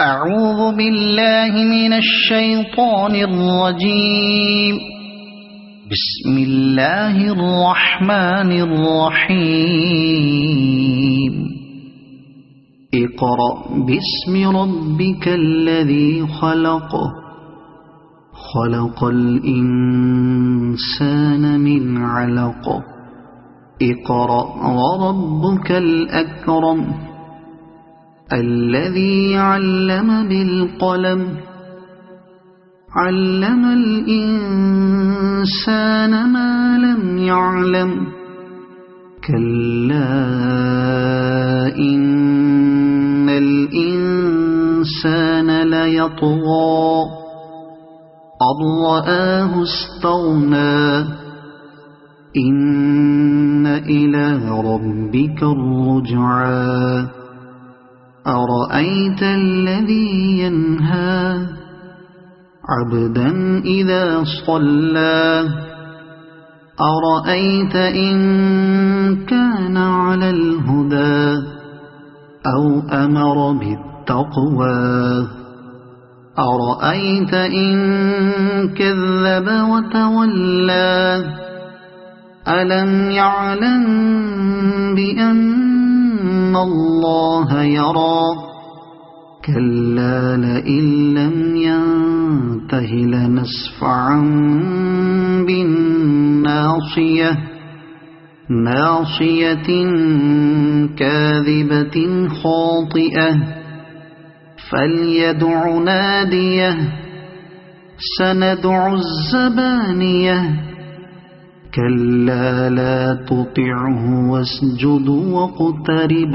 أعوذ بالله من الشيطان الرجيم. بسم الله الرحمن الرحيم. اقرأ باسم ربك الذي خلق خلق الإنسان من علق اقرأ وربك الأكرم الذي علم بالقلم علم الإنسان ما لم يعلم كلا إن الإنسان ليطغى أن رآه استغنى إن إلى ربك الرجعى أرأيت الذي ينهى عبدا إذا صلى أرأيت إن كان على الهدى أو أمر بالتقوى أرأيت إن كذب وتولى ألم يعلم بأن الله يرى كلا لئن لم ينته لنسفعا بالناصية ناصية كاذبة خاطئة فليدع ناديه سندع الزبانية كلا لا تطعه واسجد واقترب